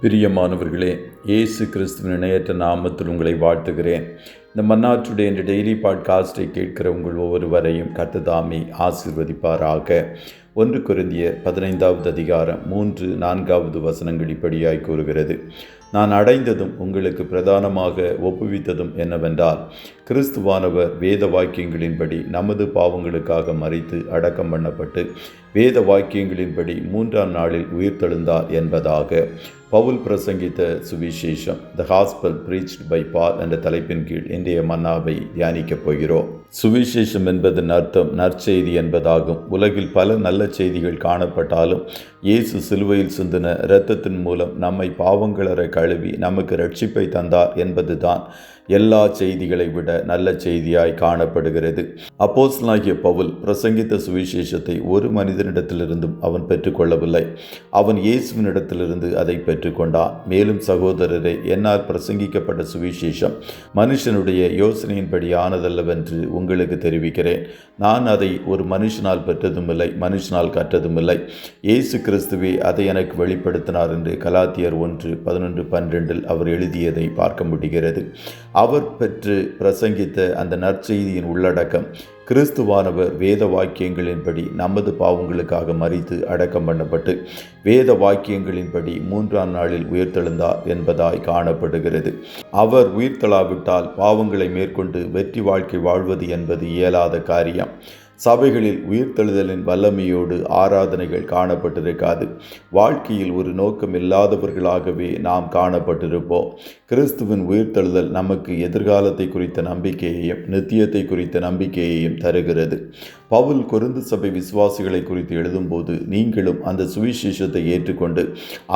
பிரியமானவர்களே, இயேசு கிறிஸ்துவின் இணையற்ற நாமத்தில் உங்களை வாழ்த்துகிறேன். இந்த மன்னாற்றுடைய இந்த டெய்லி பாட்காஸ்டை கேட்கிற உங்கள் ஒவ்வொருவரையும் கர்த்தர் தாமே ஆசீர்வதிப்பாராக. 1 கொரிந்தியர் 15வது அதிகாரம் 3-4 வசனங்கள் இப்படியாய் கூறுகிறது. நான் அடைந்ததும் உங்களுக்கு பிரதானமாக ஒப்புவித்ததும் என்னவென்றால், கிறிஸ்துவானவர் வேத வாக்கியங்களின்படி நமது பாவங்களுக்காக மரித்து அடக்கம் பண்ணப்பட்டு வேத வாக்கியங்களின்படி 3ஆம் நாளில் உயிர்த்தெழுந்தார் என்பதாக. பவுல் பிரசங்கித்த சுவிசேஷம், த காஸ்பல் பிரீச்ட் பை பால் என்ற தலைப்பின் கீழ் இன்றைய மன்னாவை தியானிக்கப் போகிறோம். சுவிசேஷம் என்பதன் அர்த்தம் நற்செய்தி என்பதாகும். உலகில் பல நல்ல செய்திகள் காணப்பட்டாலும் இயேசு சிலுவையில் சிந்தின இரத்தத்தின் மூலம் நம்மை பாவங்களற கழுவி நமக்கு இரட்சிப்பை தந்தார் என்பதுதான் எல்லா செய்திகளை விட நல்ல செய்தியாய் காணப்படுகிறது. அப்போஸ்தலனாகிய பவுல் பிரசங்கித்த சுவிசேஷத்தை ஒரு மனிதனிடத்திலிருந்தும் அவன் பெற்றுக்கொள்ளவில்லை. அவன் இயேசுவினிடத்திலிருந்து அதை பெற்றுக்கொண்டான். மேலும் சகோதரரே, என்னால் பிரசங்கிக்கப்பட்ட சுவிசேஷம் மனுஷனுடைய யோசனையின்படி ஆனதல்லவென்று உங்களுக்கு தெரிவிக்கிறேன். நான் அதை ஒரு மனுஷனால் பெற்றதுமில்லை, மனுஷனால் கற்றதுமில்லை. இயேசு கிறிஸ்துவே அதை எனக்கு வெளிப்படுத்தினார் என்று கலாத்தியர் 1:11-12 அவர் எழுதியதை பார்க்க முடிகிறது. அவர் பெற்று பிரசங்கித்த அந்த நற்செய்தியின் உள்ளடக்கம், கிறிஸ்துவானவர் வேத வாக்கியங்களின்படி நமது பாவங்களுக்காக மரித்து அடக்கம் பண்ணப்பட்டு வேத வாக்கியங்களின்படி 3ஆம் நாளில் உயிர்த்தெழுந்தார் என்பதாய் காணப்படுகிறது. அவர் உயிர்த்தெழாவிட்டால் பாவங்களை மேற்கொண்டு வெற்றி வாழ்க்கை வாழ்வது என்பது இயலாத காரியம். சபைகளில் உயிர்த்தெழுதலின் வல்லமையோடு ஆராதனைகள் காணப்பட்டிருக்காது. வாழ்க்கையில் ஒரு நோக்கம் இல்லாதவர்களாகவே நாம் காணப்பட்டிருப்போம். கிறிஸ்துவின் உயிர்த்தெழுதல் நமக்கு எதிர்காலத்தை குறித்த நம்பிக்கையையும் நித்தியத்தை குறித்த நம்பிக்கையையும் தருகிறது. பவுல் கொரிந்து சபை விசுவாசிகளை குறித்து எழுதும்போது, நீங்களும் அந்த சுவிசேஷத்தை ஏற்றுக்கொண்டு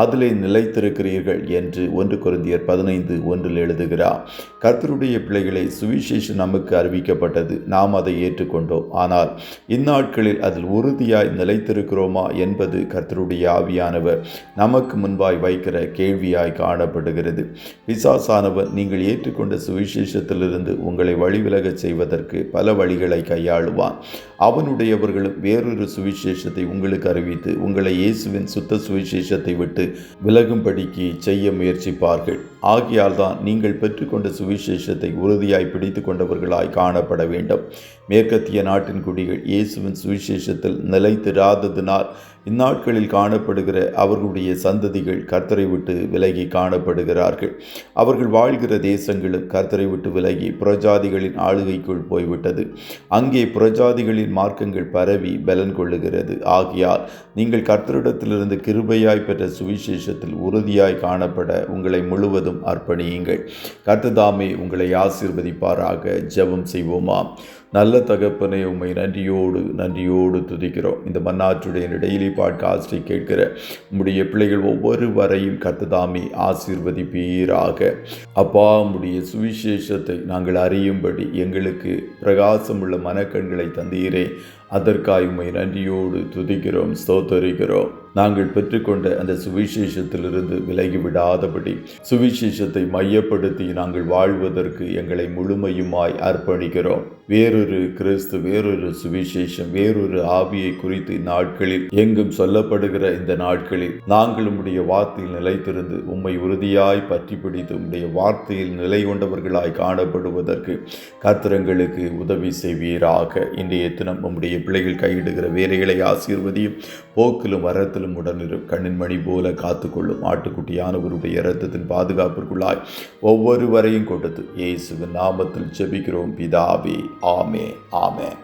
அதிலே நிலைத்திருக்கிறீர்கள் என்று 1 கொரிந்தியர் 15:1 எழுதுகிறார். கர்த்தருடைய பிள்ளைகளை, சுவிசேஷம் நமக்கு அறிவிக்கப்பட்டது, நாம் அதை ஏற்றுக்கொண்டோம். ஆனால் இந்நாட்களில் அதில் உறுதியாய் நிலைத்திருக்கிறோமா என்பது கர்த்தருடைய ஆவியானவர் நமக்கு முன்பாய் வைக்கிற கேள்வியாய் காணப்படுகிறது. பிசாசானவர் நீங்கள் ஏற்றுக்கொண்ட சுவிசேஷத்திலிருந்து உங்களை வழிவிலகச் செய்வதற்கு பல வழிகளை கையாளுவான். அவனுடையவர்களும் வேறொரு சுவிசேஷத்தை உங்களுக்கு அறிவித்து உங்களை இயேசுவின் சுத்த சுவிசேஷத்தை விட்டு விலகும்படிக்கு செய்ய முயற்சிப்பார்கள். ஆகையால் தான் நீங்கள் பெற்றுக்கொண்ட சுவிசேஷத்தை உறுதியாய் பிடித்து கொண்டவர்களாய் காணப்பட வேண்டும். மேற்கத்திய நாட்டின் குடிகள் இயேசுவின் சுவிசேஷத்தில் நிலைத்திராததினால் இந்நாட்களில் காணப்படுகிற அவர்களுடைய சந்ததிகள் கர்த்தரை விட்டு விலகி காணப்படுகிறார்கள். அவர்கள் வாழ்கிற தேசங்களும் கர்த்தரை விட்டு விலகி புறஜாதிகளின் ஆளுகைக்குள் போய்விட்டது. அங்கே புறஜாதிகளின் மார்க்கங்கள் பரவி பலன் கொள்ளுகிறது. ஆகையால் நீங்கள் கர்த்தரிடத்திலிருந்து கிருபையாய் பெற்ற சுவிசேஷத்தில் உறுதியாய் காணப்பட உங்களை முழுவதும் அர்ப்பணியுங்கள். கர்த்தர் தாமே உங்களை ஆசீர்வதிப்பாராக. ஜெபம் செய்வோமா. நல்ல தகப்பனே, உம்மை நன்றியோடு துதிக்கிறோம். இந்த மன்னாற்றுடைய டெய்லி பாட்காஸ்டை கேட்கிற உம்முடைய பிள்ளைகள் ஒவ்வொருவரையும் கர்த்தர் தாமே ஆசீர்வதிப்பீராக. அப்பா, உம்முடைய சுவிசேஷத்தை நாங்கள் அறியும்படி எங்களுக்கு பிரகாசமுள்ள மனக்கண்களை தந்தீரே. அதற்காய் உம்மை நன்றியோடு துதிக்கிறோம், ஸ்தோத்தரிக்கிறோம். நாங்கள் பெற்றுக்கொண்ட அந்த சுவிசேஷத்திலிருந்து விலகிவிடாதபடி சுவிசேஷத்தை மையப்படுத்தி நாங்கள் வாழ்வதற்கு எங்களை முழுமையுமாய் அர்ப்பணிக்கிறோம். வேறொரு கிறிஸ்து, வேறொரு சுவிசேஷம், வேறொரு ஆவியை குறித்து நாட்களில் எங்கும் சொல்லப்படுகிற இந்த நாட்களில் நாங்கள் உம்முடைய வார்த்தையில் நிலைத்திருந்து உம்மை உறுதியாய் பற்றி பிடித்து உம்முடைய வார்த்தையில் நிலை கொண்டவர்களாய் காணப்படுவதற்கு கர்த்தருக்கு உதவி செய்வீராக. இன்றைய தினம் உம்முடைய பிள்ளைகள் கையிடுகிற வேலைகளை ஆசீர்வதியும். போக்கிலும் வரத்திலும் உடனிரும். கண்ணின் மணி போல காத்துக்கொள்ளும். ஆட்டுக்குட்டியானவருடைய இரத்தத்தின் பாதுகாப்பிற்குள்ளாய் ஒவ்வொருவரையும் கொடுத்து இயேசுவின் நாமத்தில் ஜெபிக்கிறோம் பிதாவே. ஆமென்.